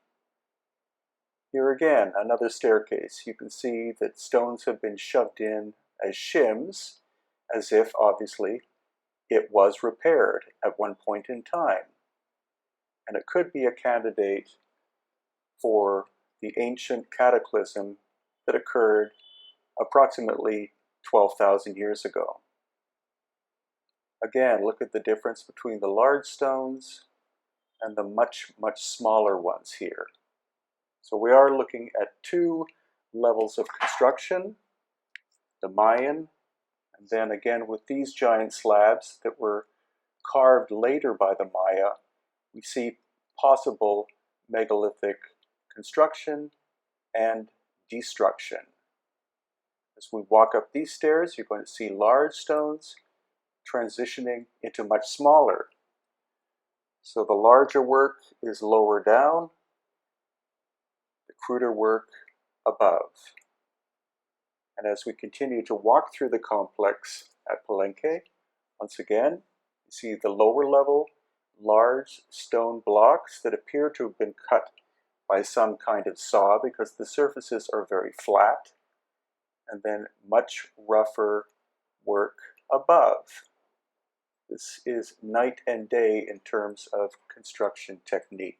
Here again, another staircase. You can see that stones have been shoved in as shims, as if, obviously, it was repaired at one point in time. And it could be a candidate for the ancient cataclysm that occurred approximately 12,000 years ago. Again, look at the difference between the large stones and the much, much smaller ones here. So we are looking at two levels of construction, the Mayan, and then again with these giant slabs that were carved later by the Maya, we see possible megalithic construction and destruction. As we walk up these stairs, you're going to see large stones transitioning into much smaller. So the larger work is lower down, the cruder work above. And as we continue to walk through the complex at Palenque, once again, you see the lower level large stone blocks that appear to have been cut by some kind of saw because the surfaces are very flat, and then much rougher work above. This is night and day in terms of construction technique.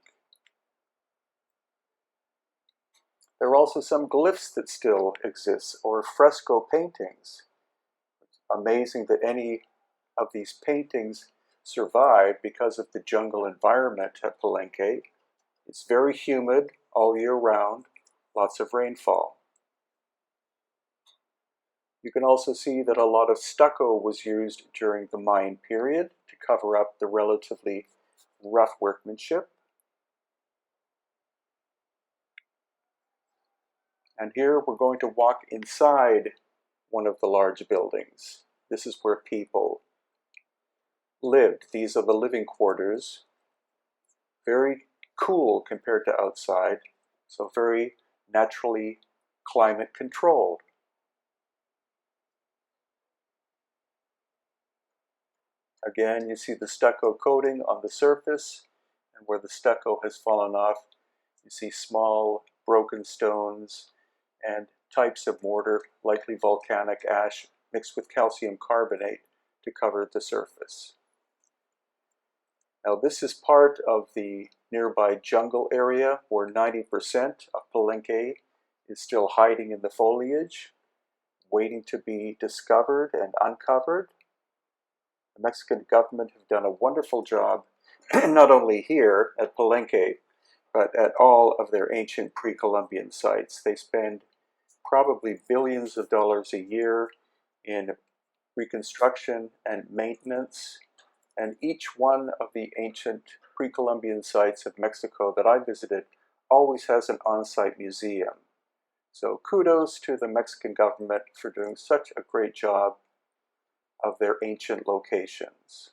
There are also some glyphs that still exist, or fresco paintings. It's amazing that any of these paintings survive because of the jungle environment at Palenque. It's very humid all year round, lots of rainfall. You can also see that a lot of stucco was used during the Mayan period to cover up the relatively rough workmanship. And here we're going to walk inside one of the large buildings. This is where people lived. These are the living quarters. Very cool compared to outside, so very naturally climate controlled. Again, you see the stucco coating on the surface, and where the stucco has fallen off, you see small broken stones and types of mortar, likely volcanic ash mixed with calcium carbonate to cover the surface. Now this is part of the nearby jungle area where 90% of Palenque is still hiding in the foliage, waiting to be discovered and uncovered. The Mexican government have done a wonderful job, not only here at Palenque, but at all of their ancient pre-Columbian sites. They spend probably billions of dollars a year in reconstruction and maintenance, and each one of the ancient pre-Columbian sites of Mexico that I visited always has an on-site museum. So kudos to the Mexican government for doing such a great job of their ancient locations.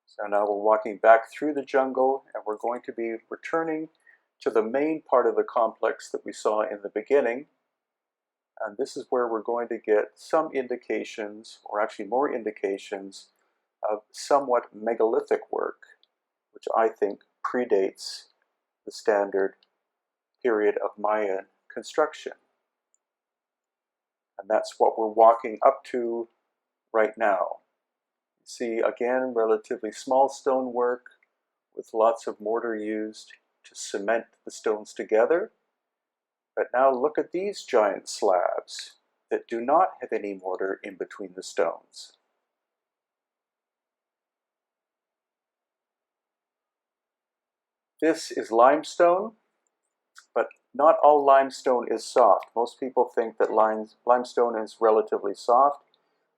So now we're walking back through the jungle, and we're going to be returning to the main part of the complex that we saw in the beginning. And this is where we're going to get some indications, or actually more indications, of somewhat megalithic work, which I think predates the standard period of Mayan construction. And that's what we're walking up to right now. You see, again, relatively small stonework with lots of mortar used to cement the stones together. But now look at these giant slabs that do not have any mortar in between the stones. This is limestone, but not all limestone is soft. Most people think that limestone is relatively soft.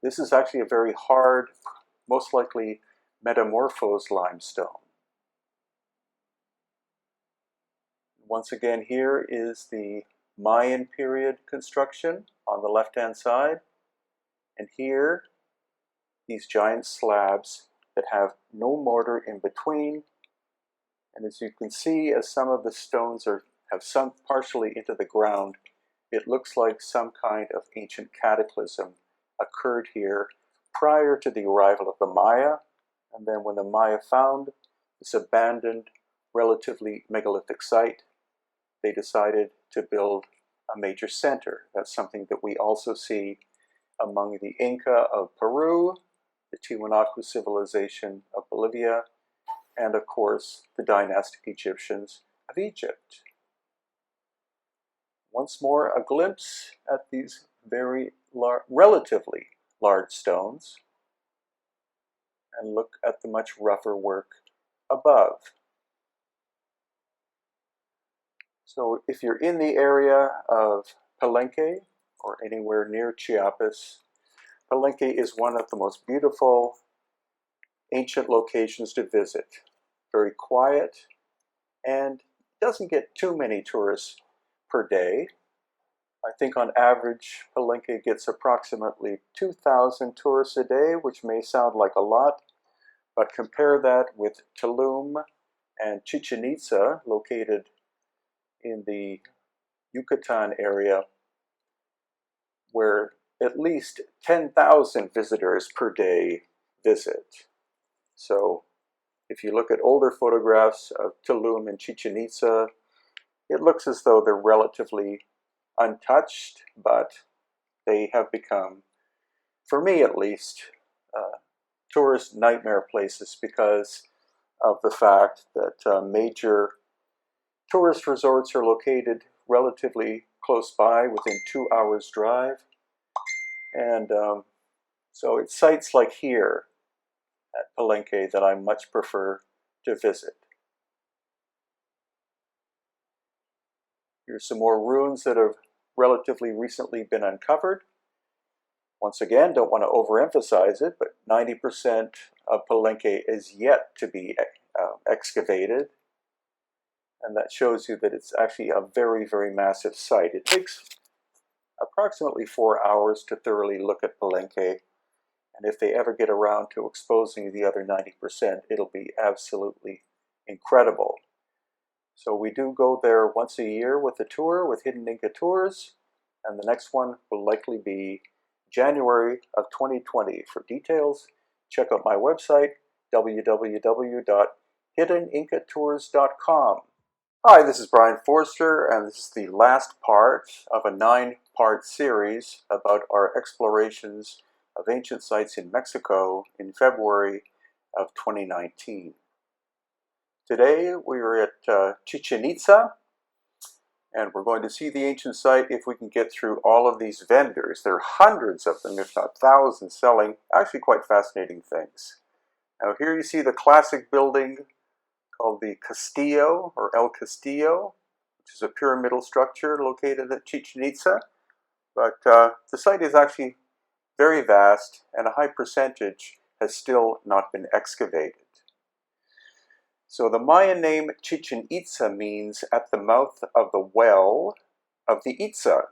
This is actually a very hard, most likely metamorphosed limestone. Once again, here is the Mayan period construction on the left-hand side. And here, these giant slabs that have no mortar in between. And as you can see, as some of the stones have sunk partially into the ground, it looks like some kind of ancient cataclysm occurred here prior to the arrival of the Maya. And then when the Maya found this abandoned, relatively megalithic site, they decided to build a major center. That's something that we also see among the Inca of Peru, the Tiwanaku civilization of Bolivia, and of course the dynastic Egyptians of Egypt. Once more, a glimpse at these very relatively large stones, and look at the much rougher work above. So if you're in the area of Palenque or anywhere near Chiapas, Palenque is one of the most beautiful ancient locations to visit. Very quiet and doesn't get too many tourists per day. I think on average Palenque gets approximately 2,000 tourists a day, which may sound like a lot, but compare that with Tulum and Chichen Itza, located in the Yucatan area, where at least 10,000 visitors per day visit. So if you look at older photographs of Tulum and Chichen Itza, it looks as though they're relatively untouched, but they have become, for me at least, tourist nightmare places because of the fact that major tourist resorts are located relatively close by, within 2 hours drive. And so it's sites like here at Palenque that I much prefer to visit. Here's some more ruins that have relatively recently been uncovered. Once again, don't want to overemphasize it, but 90% of Palenque is yet to be excavated. And that shows you that it's actually a very, very massive site. It takes approximately 4 hours to thoroughly look at Palenque. And if they ever get around to exposing the other 90%, it'll be absolutely incredible. So we do go there once a year with a tour, with Hidden Inca Tours. And the next one will likely be January of 2020. For details, check out my website, www.hiddenincatours.com. Hi, this is Brian Forster, and this is the last part of a 9-part series about our explorations of ancient sites in Mexico in February of 2019. Today we are at Chichen Itza, and we're going to see the ancient site if we can get through all of these vendors. There are hundreds of them, if not thousands, selling actually quite fascinating things. Now here you see the classic building called the Castillo, or El Castillo, which is a pyramidal structure located at Chichen Itza. But the site is actually very vast, and a high percentage has still not been excavated. So the Mayan name Chichen Itza means at the mouth of the well of the Itza.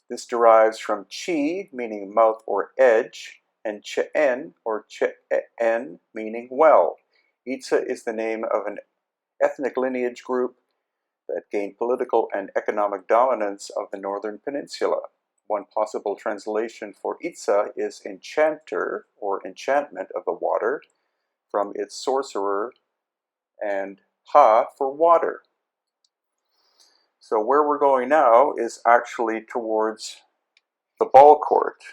This derives from chi, meaning mouth or edge, and che'en, or che'en, meaning well. Itza is the name of an ethnic lineage group that gained political and economic dominance of the northern peninsula. One possible translation for Itza is enchanter, or enchantment of the water, from its sorcerer, and ha for water. So where we're going now is actually towards the ball court.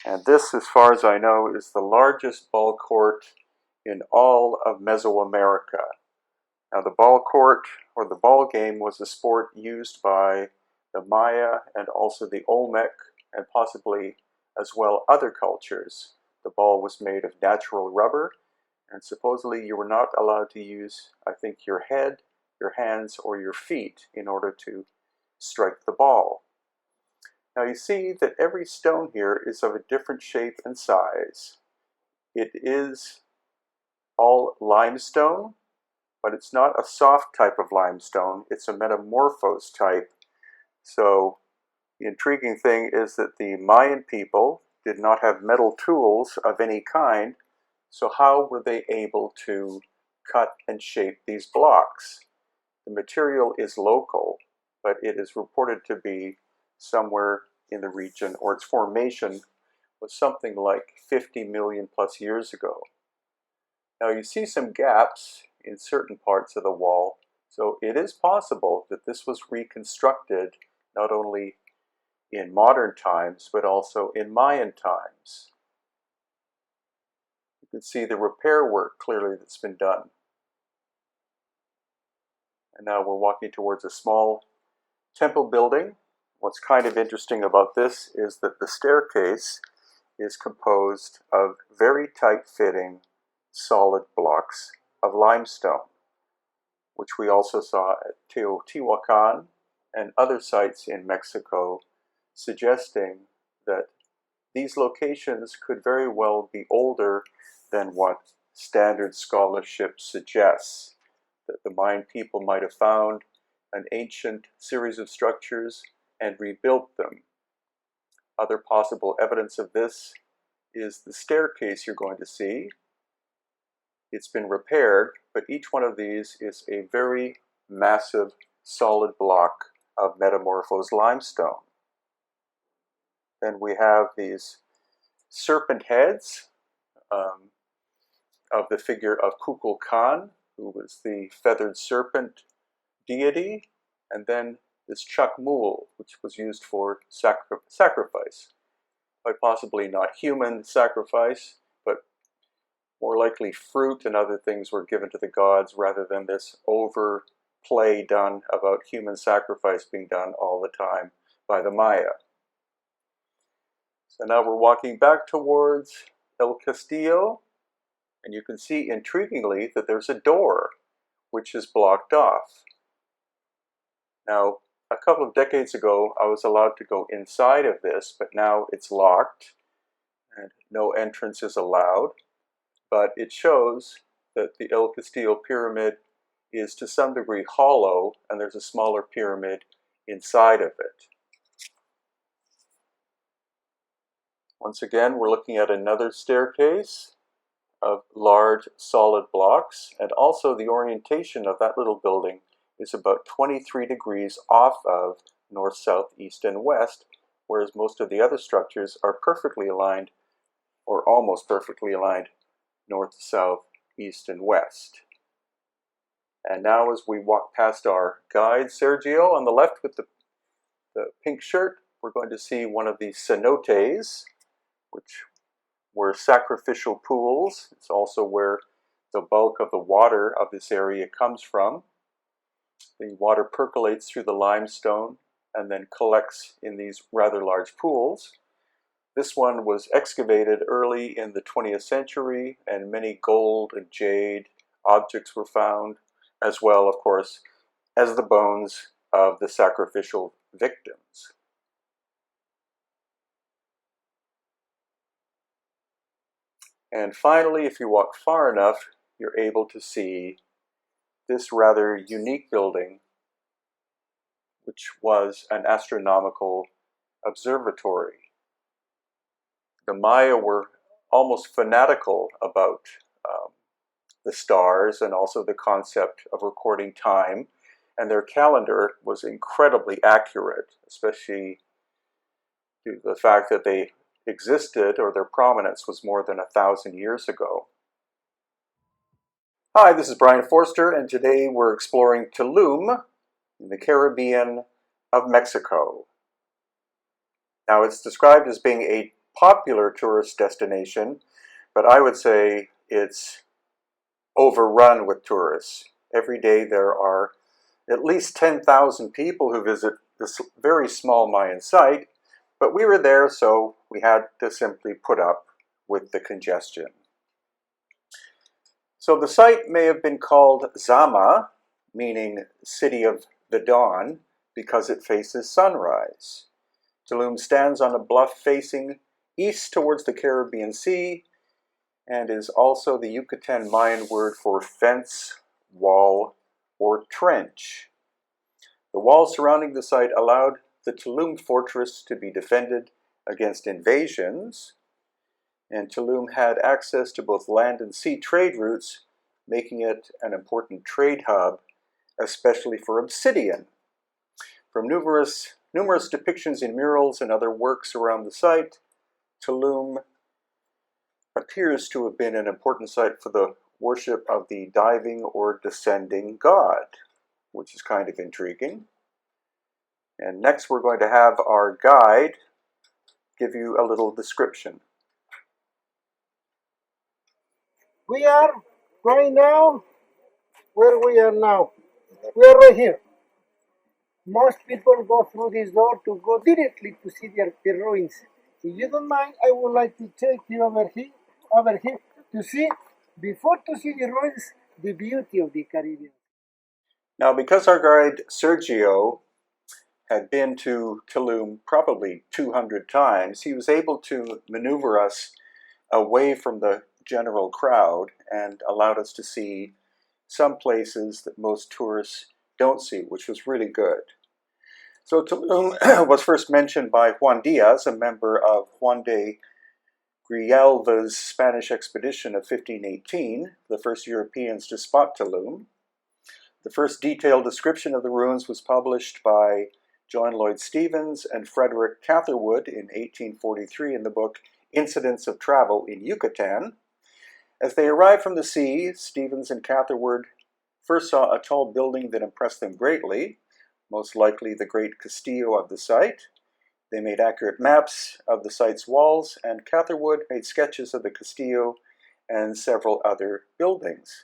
And this, as far as I know, is the largest ball court in all of Mesoamerica. Now the ball court, or the ball game, was a sport used by the Maya and also the Olmec, and possibly as well other cultures. The ball was made of natural rubber, and supposedly you were not allowed to use, I think, your head, your hands, or your feet in order to strike the ball. Now you see that every stone here is of a different shape and size. It is all limestone, but it's not a soft type of limestone, it's a metamorphosed type. So the intriguing thing is that the Mayan people did not have metal tools of any kind, so how were they able to cut and shape these blocks? The material is local, but it is reported to be somewhere in the region, or its formation was something like 50 million plus years ago. Now you see some gaps in certain parts of the wall, so it is possible that this was reconstructed not only in modern times, but also in Mayan times. You can see the repair work clearly that's been done. And now we're walking towards a small temple building. What's kind of interesting about this is that the staircase is composed of very tight-fitting solid blocks of limestone, which we also saw at Teotihuacan and other sites in Mexico, suggesting that these locations could very well be older than what standard scholarship suggests, that the Mayan people might have found an ancient series of structures and rebuilt them. Other possible evidence of this is the staircase you're going to see. It's been repaired, but each one of these is a very massive solid block of metamorphosed limestone. Then we have these serpent heads of the figure of Kukulkan, who was the feathered serpent deity, and then this chakmul, which was used for sacrifice. Quite possibly not human sacrifice, but more likely fruit and other things were given to the gods rather than this overplay done about human sacrifice being done all the time by the Maya. So now we're walking back towards El Castillo, and you can see intriguingly that there's a door which is blocked off. Now, a couple of decades ago, I was allowed to go inside of this, but now it's locked and no entrance is allowed. But it shows that the El Castillo pyramid is to some degree hollow, and there's a smaller pyramid inside of it. Once again, we're looking at another staircase of large solid blocks, and also the orientation of that little building is about 23 degrees off of north, south, east, and west, whereas most of the other structures are perfectly aligned, or almost perfectly aligned, north, south, east, and west. And now as we walk past our guide, Sergio, on the left with the pink shirt, we're going to see one of the cenotes, which were sacrificial pools. It's also where the bulk of the water of this area comes from. The water percolates through the limestone and then collects in these rather large pools. This one was excavated early in the 20th century, and many gold and jade objects were found, as well, of course, as the bones of the sacrificial victims. And finally, if you walk far enough, you're able to see this rather unique building, which was an astronomical observatory. The Maya were almost fanatical about the stars and also the concept of recording time, and their calendar was incredibly accurate, especially due to the fact that they existed, or their prominence was more than 1,000 years ago. Hi, this is Brian Forster, and today we're exploring Tulum in the Caribbean of Mexico. Now, it's described as being a popular tourist destination, but I would say it's overrun with tourists. Every day there are at least 10,000 people who visit this very small Mayan site, but we were there, so we had to simply put up with the congestion. So the site may have been called Zama, meaning City of the Dawn, because it faces sunrise. Tulum stands on a bluff facing east towards the Caribbean Sea and is also the Yucatan Mayan word for fence, wall, or trench. The walls surrounding the site allowed the Tulum fortress to be defended against invasions, and Tulum had access to both land and sea trade routes, making it an important trade hub, especially for obsidian. From numerous depictions in murals and other works around the site, Tulum appears to have been an important site for the worship of the diving or descending god, which is kind of intriguing. And next we're going to have our guide give you a little description. We are right now where we are now. We are right here. Most people go through this door to go directly to see the ruins. If you don't mind, I would like to take you over here to see, before to see the ruins, the beauty of the Caribbean. Now, because our guide Sergio had been to Tulum probably 200 times, he was able to maneuver us away from the general crowd and allowed us to see some places that most tourists don't see, which was really good. So Tulum was first mentioned by Juan Diaz, a member of Juan de Grijalva's Spanish expedition of 1518, the first Europeans to spot Tulum. The first detailed description of the ruins was published by John Lloyd Stephens and Frederick Catherwood in 1843 in the book Incidents of Travel in Yucatan. As they arrived from the sea, Stephens and Catherwood first saw a tall building that impressed them greatly, most likely the great Castillo of the site. They made accurate maps of the site's walls, and Catherwood made sketches of the Castillo and several other buildings.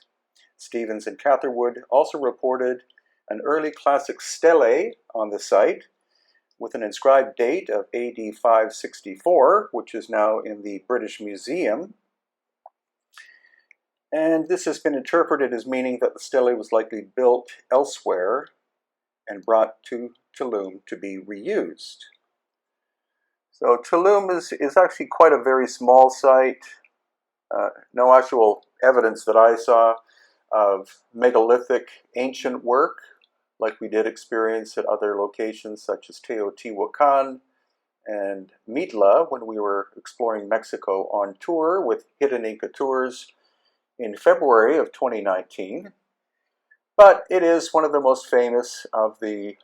Stephens and Catherwood also reported an early classic stele on the site with an inscribed date of AD 564, which is now in the British Museum. And this has been interpreted as meaning that the stele was likely built elsewhere and brought to Tulum to be reused. So Tulum is actually quite a very small site. No actual evidence that I saw of megalithic ancient work like we did experience at other locations such as Teotihuacan and Mitla when we were exploring Mexico on tour with Hidden Inca Tours in February of 2019. But it is one of the most famous of the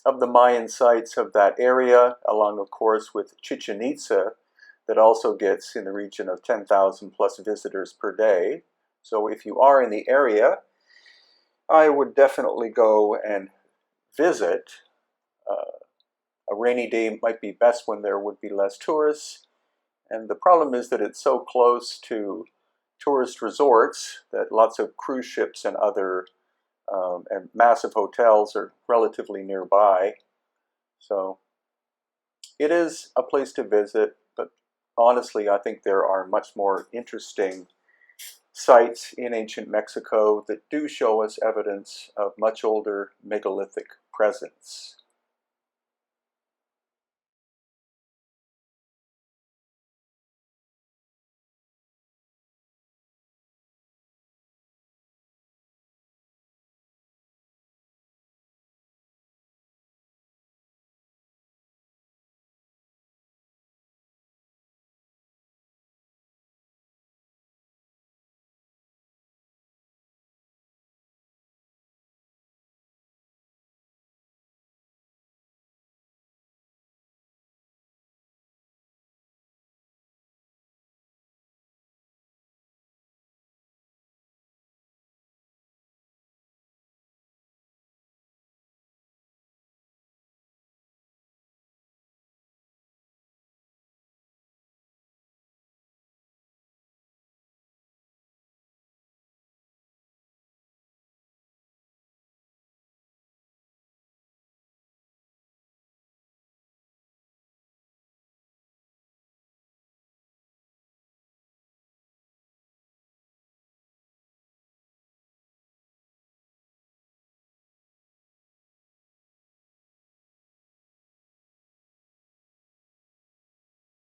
Mayan sites of that area, along of course with Chichen Itza, that also gets in the region of 10,000 plus visitors per day. So if you are in the area, I would definitely go and visit. A rainy day might be best when there would be less tourists. And the problem is that it's so close to tourist resorts that lots of cruise ships and other and massive hotels are relatively nearby. So it is a place to visit, but honestly, I think there are much more interesting sites in ancient Mexico that do show us evidence of much older megalithic presence.